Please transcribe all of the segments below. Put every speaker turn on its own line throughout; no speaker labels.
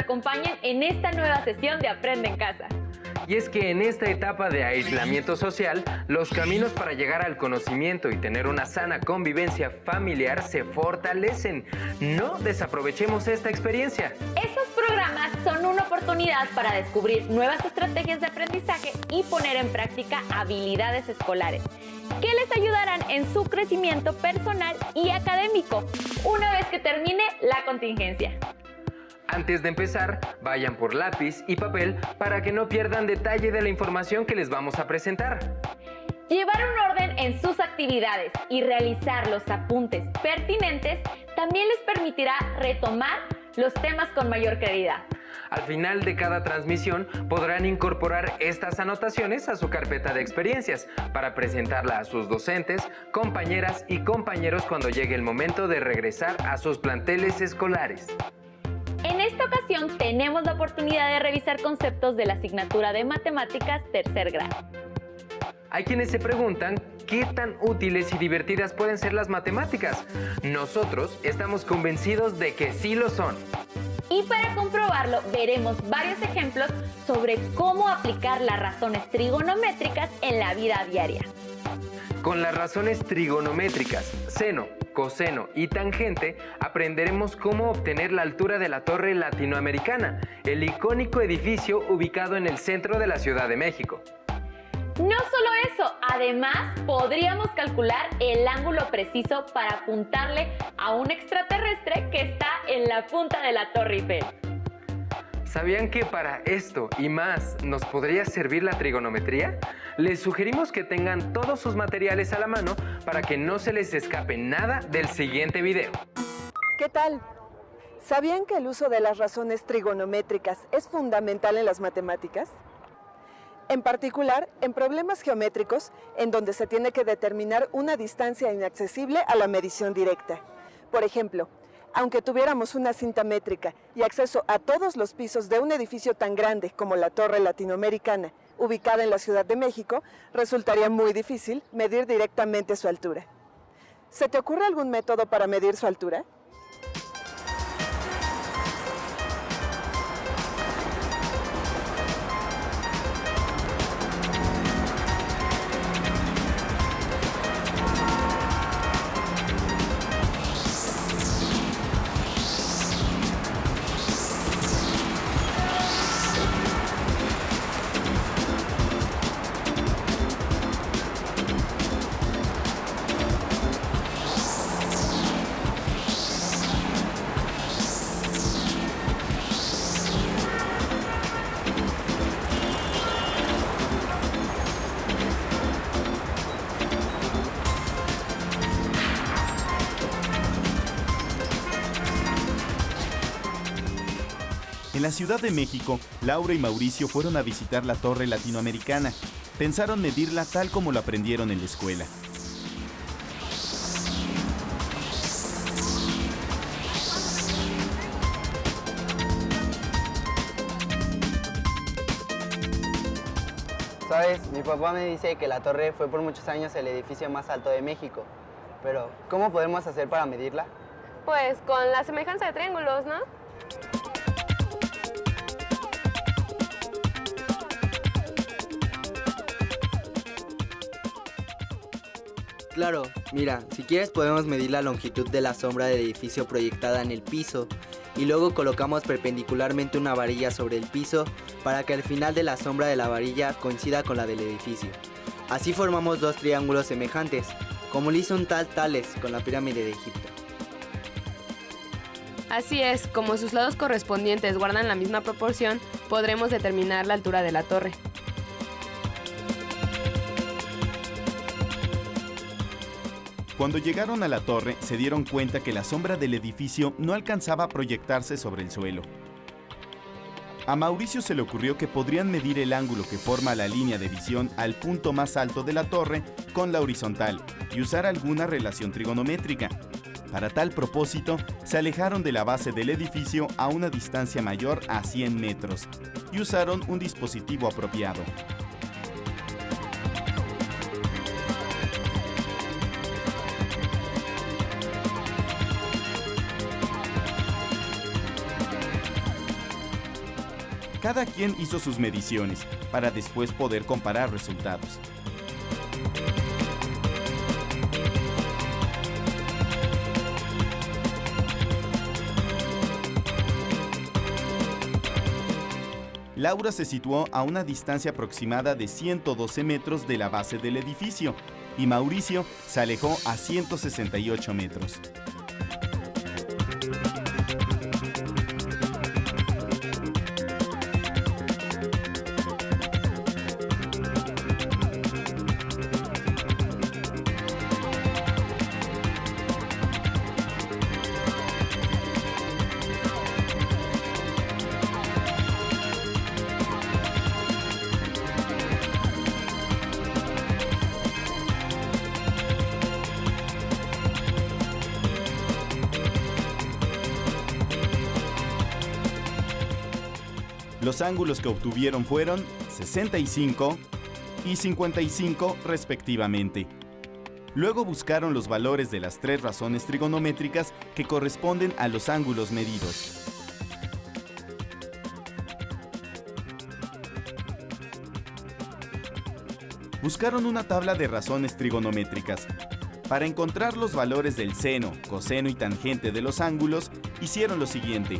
acompañen en esta nueva sesión de Aprende en Casa.
Y es que en esta etapa de aislamiento social, los caminos para llegar al conocimiento y tener una sana convivencia familiar se fortalecen. No desaprovechemos esta experiencia.
Estos programas son una oportunidad para descubrir nuevas estrategias de aprendizaje y poner en práctica habilidades escolares que les ayudarán en su crecimiento personal y académico una vez que termine la contingencia.
Antes de empezar, vayan por lápiz y papel para que no pierdan detalle de la información que les vamos a presentar.
Llevar un orden en sus actividades y realizar los apuntes pertinentes también les permitirá retomar los temas con mayor claridad.
Al final de cada transmisión podrán incorporar estas anotaciones a su carpeta de experiencias para presentarla a sus docentes, compañeras y compañeros cuando llegue el momento de regresar a sus planteles escolares.
En esta ocasión tenemos la oportunidad de revisar conceptos de la asignatura de Matemáticas tercer grado.
Hay quienes se preguntan qué tan útiles y divertidas pueden ser las matemáticas. Nosotros estamos convencidos de que sí lo son.
Y para comprobarlo veremos varios ejemplos sobre cómo aplicar las razones trigonométricas en la vida diaria.
Con las razones trigonométricas, seno, coseno y tangente, aprenderemos cómo obtener la altura de la Torre Latinoamericana, el icónico edificio ubicado en el centro de la Ciudad de México.
No solo eso, además podríamos calcular el ángulo preciso para apuntarle a un extraterrestre que está en la punta de la Torre Eiffel.
¿Sabían que para esto y más nos podría servir la trigonometría? Les sugerimos que tengan todos sus materiales a la mano para que no se les escape nada del siguiente video.
¿Qué tal? ¿Sabían que el uso de las razones trigonométricas es fundamental en las matemáticas? En particular, en problemas geométricos, en donde se tiene que determinar una distancia inaccesible a la medición directa. Por ejemplo, aunque tuviéramos una cinta métrica y acceso a todos los pisos de un edificio tan grande como la Torre Latinoamericana, ubicada en la Ciudad de México, resultaría muy difícil medir directamente su altura. ¿Se te ocurre algún método para medir su altura?
En la Ciudad de México, Laura y Mauricio fueron a visitar la Torre Latinoamericana. Pensaron medirla tal como lo aprendieron en la escuela.
Sabes, mi papá me dice que la torre fue por muchos años el edificio más alto de México. Pero, ¿cómo podemos hacer para medirla?
Pues con la semejanza de triángulos, ¿no?
Claro, mira, si quieres podemos medir la longitud de la sombra del edificio proyectada en el piso y luego colocamos perpendicularmente una varilla sobre el piso para que el final de la sombra de la varilla coincida con la del edificio. Así formamos dos triángulos semejantes, como lo hizo un tal Tales con la pirámide de Egipto.
Así es, como sus lados correspondientes guardan la misma proporción, podremos determinar la altura de la torre.
Cuando llegaron a la torre, se dieron cuenta que la sombra del edificio no alcanzaba a proyectarse sobre el suelo. A Mauricio se le ocurrió que podrían medir el ángulo que forma la línea de visión al punto más alto de la torre con la horizontal y usar alguna relación trigonométrica. Para tal propósito, se alejaron de la base del edificio a una distancia mayor a 100 metros y usaron un dispositivo apropiado. Cada quien hizo sus mediciones para después poder comparar resultados. Laura se situó a una distancia aproximada de 112 metros de la base del edificio y Mauricio se alejó a 168 metros. Los ángulos que obtuvieron fueron 65 y 55 respectivamente. Luego buscaron los valores de las 3 razones trigonométricas que corresponden a los ángulos medidos. Buscaron una tabla de razones trigonométricas. Para encontrar los valores del seno, coseno y tangente de los ángulos, hicieron lo siguiente.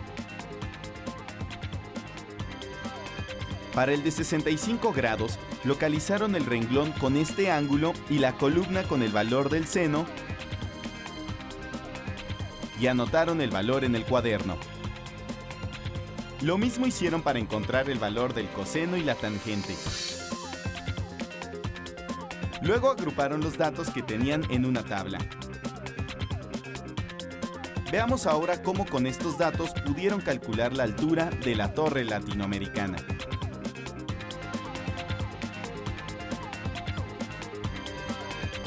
Para el de 65 grados, localizaron el renglón con este ángulo y la columna con el valor del seno y anotaron el valor en el cuaderno. Lo mismo hicieron para encontrar el valor del coseno y la tangente. Luego agruparon los datos que tenían en una tabla. Veamos ahora cómo con estos datos pudieron calcular la altura de la Torre Latinoamericana.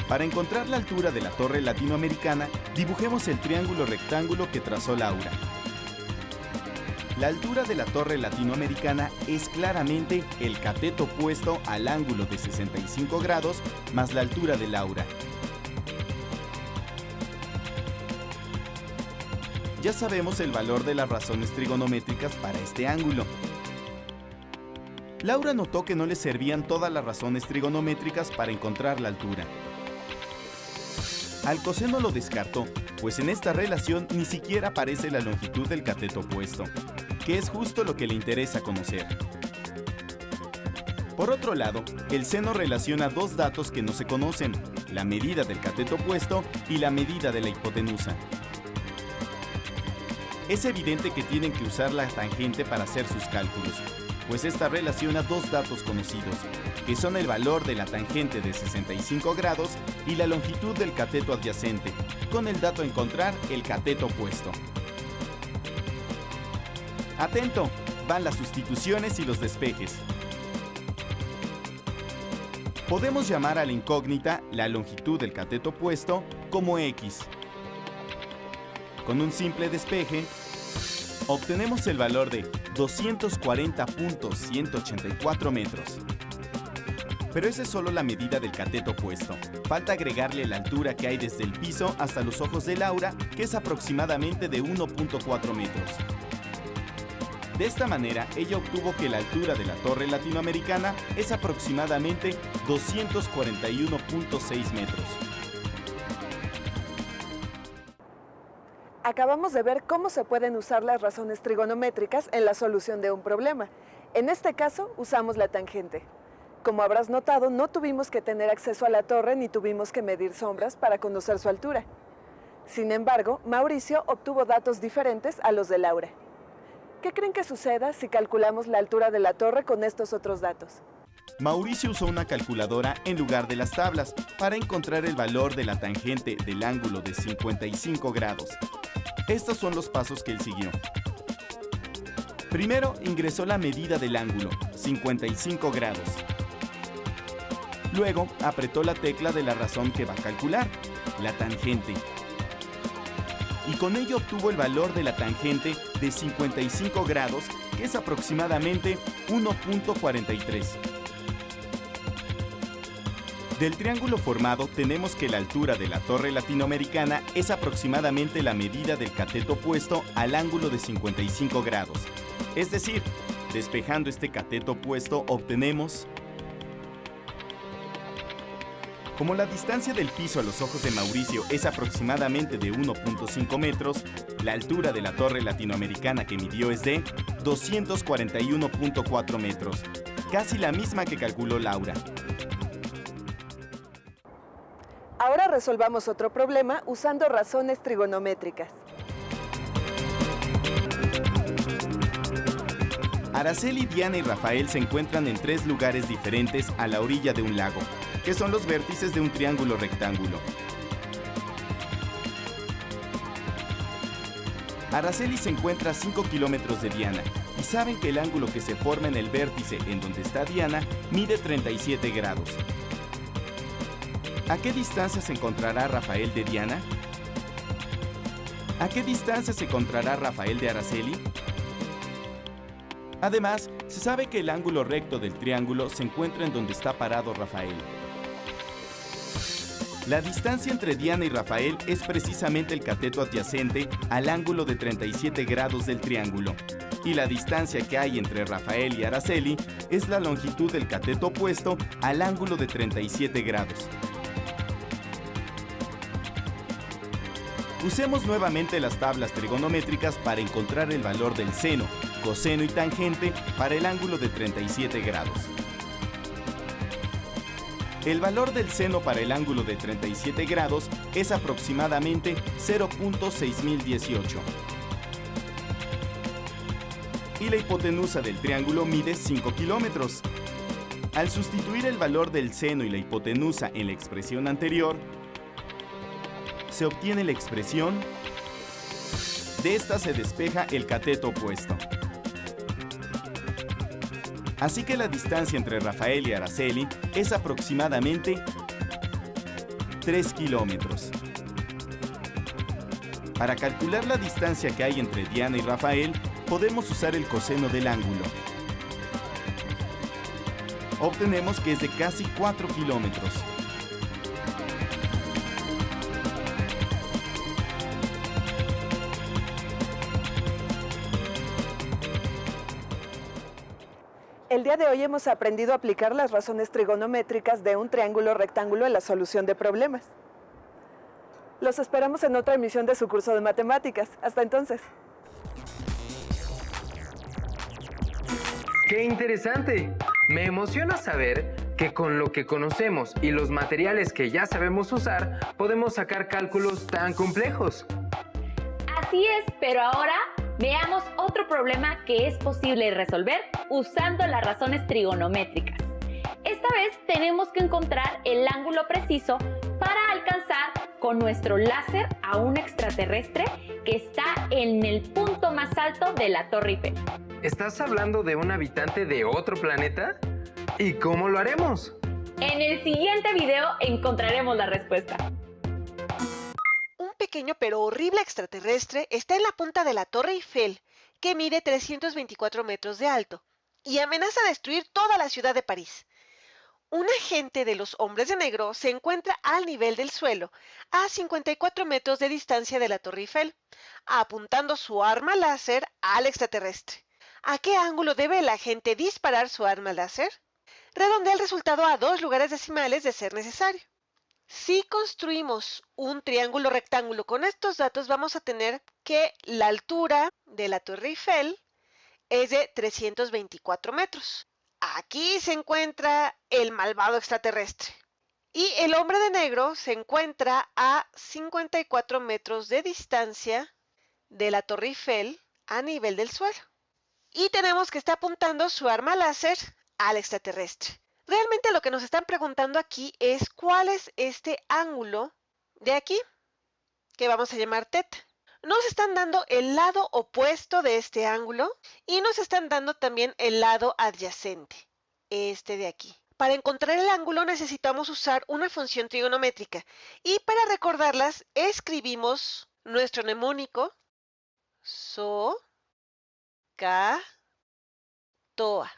Para encontrar la altura de la Torre Latinoamericana, dibujemos el triángulo rectángulo que trazó Laura. La altura de la Torre Latinoamericana es claramente el cateto opuesto al ángulo de 65 grados más la altura de Laura. Ya sabemos el valor de las razones trigonométricas para este ángulo. Laura notó que no le servían todas las razones trigonométricas para encontrar la altura. Al coseno lo descartó, pues en esta relación ni siquiera aparece la longitud del cateto opuesto, que es justo lo que le interesa conocer. Por otro lado, el seno relaciona 2 datos que no se conocen, la medida del cateto opuesto y la medida de la hipotenusa. Es evidente que tienen que usar la tangente para hacer sus cálculos, pues esta relaciona 2 datos conocidos, que son el valor de la tangente de 65 grados y la longitud del cateto adyacente, con el dato a encontrar el cateto opuesto. Atento, van las sustituciones y los despejes. Podemos llamar a la incógnita la longitud del cateto opuesto como X. Con un simple despeje, obtenemos el valor de 240.184 metros. Pero esa es solo la medida del cateto opuesto. Falta agregarle la altura que hay desde el piso hasta los ojos de Laura, que es aproximadamente de 1.4 metros. De esta manera, ella obtuvo que la altura de la Torre Latinoamericana es aproximadamente 241.6 metros.
Acabamos de ver cómo se pueden usar las razones trigonométricas en la solución de un problema. En este caso, usamos la tangente. Como habrás notado, no tuvimos que tener acceso a la torre ni tuvimos que medir sombras para conocer su altura. Sin embargo, Mauricio obtuvo datos diferentes a los de Laura. ¿Qué creen que suceda si calculamos la altura de la torre con estos otros datos?
Mauricio usó una calculadora en lugar de las tablas para encontrar el valor de la tangente del ángulo de 55 grados. Estos son los pasos que él siguió. Primero ingresó la medida del ángulo, 55 grados. Luego apretó la tecla de la razón que va a calcular, la tangente. Y con ello obtuvo el valor de la tangente de 55 grados, que es aproximadamente 1.43. Del triángulo formado tenemos que la altura de la Torre Latinoamericana es aproximadamente la medida del cateto opuesto al ángulo de 55 grados. Es decir, Despejando este cateto opuesto obtenemos... Como la distancia del piso a los ojos de Mauricio es aproximadamente de 1.5 metros, la altura de la torre latinoamericana que midió es de 241.4 metros, casi la misma que calculó Laura.
Ahora resolvamos otro problema usando razones trigonométricas.
Araceli, Diana y Rafael se encuentran en 3 lugares diferentes a la orilla de un lago, que son los vértices de un triángulo rectángulo. Araceli se encuentra a 5 kilómetros de Diana y saben que el ángulo que se forma en el vértice en donde está Diana mide 37 grados. ¿A qué distancia se encontrará Rafael de Diana? ¿A qué distancia se encontrará Rafael de Araceli? Además, se sabe que el ángulo recto del triángulo se encuentra en donde está parado Rafael. La distancia entre Diana y Rafael es precisamente el cateto adyacente al ángulo de 37 grados del triángulo. Y la distancia que hay entre Rafael y Araceli es la longitud del cateto opuesto al ángulo de 37 grados. Usemos nuevamente las tablas trigonométricas para encontrar el valor del seno, coseno y tangente para el ángulo de 37 grados. El valor del seno para el ángulo de 37 grados es aproximadamente 0.6018. Y la hipotenusa del triángulo mide 5 kilómetros. Al sustituir el valor del seno y la hipotenusa en la expresión anterior, se obtiene la expresión: de esta se despeja el cateto opuesto. Así que la distancia entre Rafael y Araceli es aproximadamente 3 kilómetros. Para calcular la distancia que hay entre Diana y Rafael, podemos usar el coseno del ángulo. Obtenemos que es de casi 4 kilómetros.
El día de hoy hemos aprendido a aplicar las razones trigonométricas de un triángulo rectángulo en la solución de problemas. Los esperamos en otra emisión de su curso de matemáticas. Hasta entonces.
¡Qué interesante! Me emociona saber que con lo que conocemos y los materiales que ya sabemos usar, podemos sacar cálculos tan complejos.
Así es, pero ahora veamos otro problema que es posible resolver usando las razones trigonométricas. Esta vez tenemos que encontrar el ángulo preciso para alcanzar con nuestro láser a un extraterrestre que está en el punto más alto de la Torre Eiffel.
¿Estás hablando de un habitante de otro planeta? ¿Y cómo lo haremos?
En el siguiente video encontraremos la respuesta.
Un pequeño pero horrible extraterrestre está en la punta de la Torre Eiffel, que mide 324 metros de alto, y amenaza destruir toda la ciudad de París. Un agente de los Hombres de Negro se encuentra al nivel del suelo, a 54 metros de distancia de la Torre Eiffel, apuntando su arma láser al extraterrestre. ¿A qué ángulo debe el agente disparar su arma láser? Redondea el resultado a 2 lugares decimales de ser necesario. Si construimos un triángulo rectángulo con estos datos, vamos a tener que la altura de la Torre Eiffel es de 324 metros. Aquí se encuentra el malvado extraterrestre. Y el hombre de negro se encuentra a 54 metros de distancia de la Torre Eiffel a nivel del suelo. Y tenemos que está apuntando su arma láser al extraterrestre. Realmente lo que nos están preguntando aquí es cuál es este ángulo de aquí, que vamos a llamar teta. Nos están dando el lado opuesto de este ángulo y nos están dando también el lado adyacente, este de aquí. Para encontrar el ángulo necesitamos usar una función trigonométrica y para recordarlas escribimos nuestro mnemónico SO, K, TOA.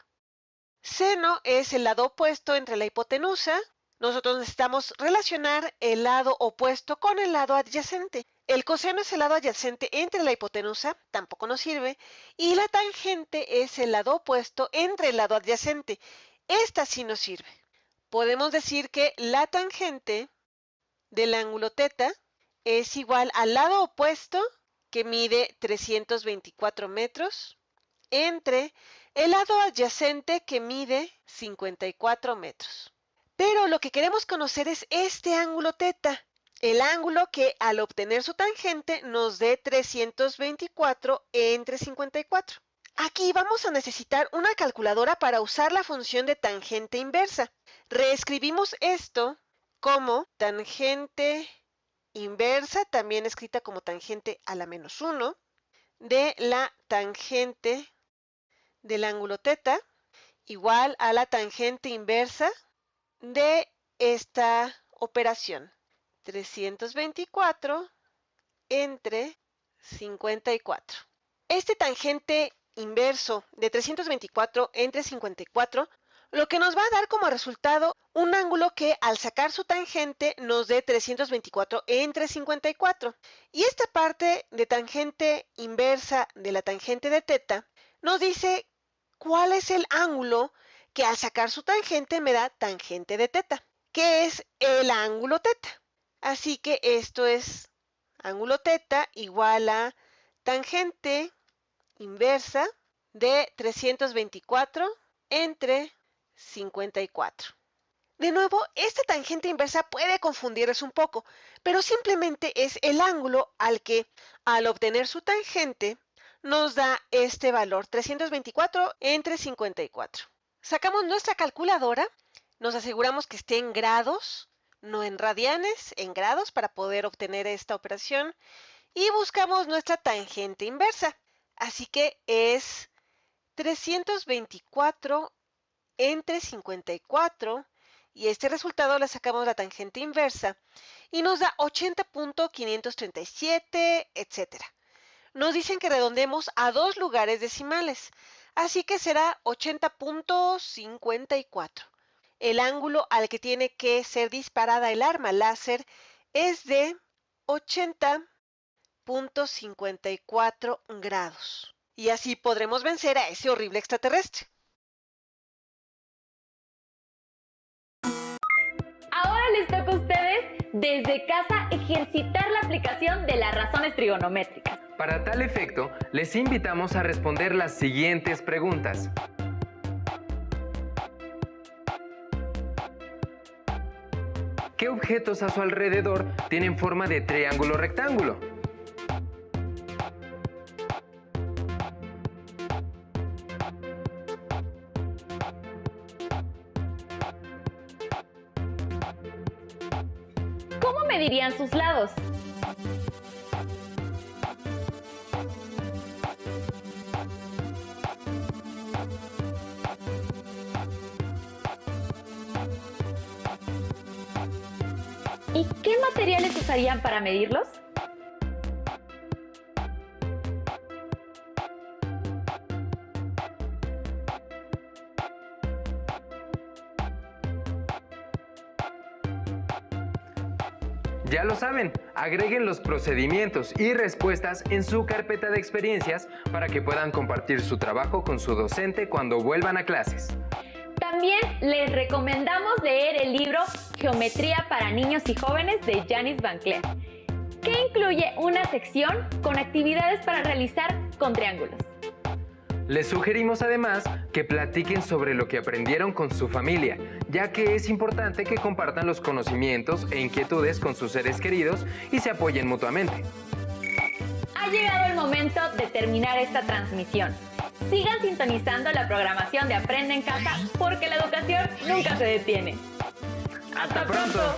Seno es el lado opuesto entre la hipotenusa. Nosotros necesitamos relacionar el lado opuesto con el lado adyacente. El coseno es el lado adyacente entre la hipotenusa, tampoco nos sirve, y la tangente es el lado opuesto entre el lado adyacente. Esta sí nos sirve. Podemos decir que la tangente del ángulo θ es igual al lado opuesto, que mide 324 metros, entre el lado adyacente, que mide 54 metros. Pero lo que queremos conocer es este ángulo θ, el ángulo que al obtener su tangente nos dé 324 entre 54. Aquí vamos a necesitar una calculadora para usar la función de tangente inversa. Reescribimos esto como tangente inversa, también escrita como tangente a la menos 1, de la tangente del ángulo θ, igual a la tangente inversa de esta operación. 324 entre 54. Este tangente inverso de 324 entre 54 lo que nos va a dar como resultado un ángulo que al sacar su tangente nos dé 324 entre 54. Y esta parte de tangente inversa de la tangente de θ nos dice cuál es el ángulo que al sacar su tangente me da tangente de θ, que es el ángulo θ. Así que esto es ángulo θ igual a tangente inversa de 324 entre 54. De nuevo, esta tangente inversa puede confundirles un poco, pero simplemente es el ángulo al que, al obtener su tangente, nos da este valor, 324 entre 54. Sacamos nuestra calculadora, nos aseguramos que esté en grados, no en radianes, en grados, para poder obtener esta operación, y buscamos nuestra tangente inversa. Así que es 324 entre 54, y este resultado le sacamos la tangente inversa, y nos da 80.537, etc. Nos dicen que redondemos a 2 lugares decimales, así que será 80.54. El ángulo al que tiene que ser disparada el arma láser es de 80.54 grados. Y así podremos vencer a ese horrible extraterrestre.
Ahora les toca a ustedes, desde casa, ejercitar la aplicación de las razones trigonométricas.
Para tal efecto, les invitamos a responder las siguientes preguntas. ¿Qué objetos a su alrededor tienen forma de triángulo rectángulo?
¿Cómo medirían sus lados? ¿Y qué materiales usarían para medirlos?
Ya lo saben, agreguen los procedimientos y respuestas en su carpeta de experiencias para que puedan compartir su trabajo con su docente cuando vuelvan a clases.
También les recomendamos leer el libro Geometría para niños y jóvenes de Janis Van Cleef, que incluye una sección con actividades para realizar con triángulos.
Les sugerimos además que platiquen sobre lo que aprendieron con su familia, ya que es importante que compartan los conocimientos e inquietudes con sus seres queridos y se apoyen mutuamente.
Ha llegado el momento de terminar esta transmisión. Sigan sintonizando la programación de Aprende en Casa porque la educación nunca se detiene.
¡Hasta pronto!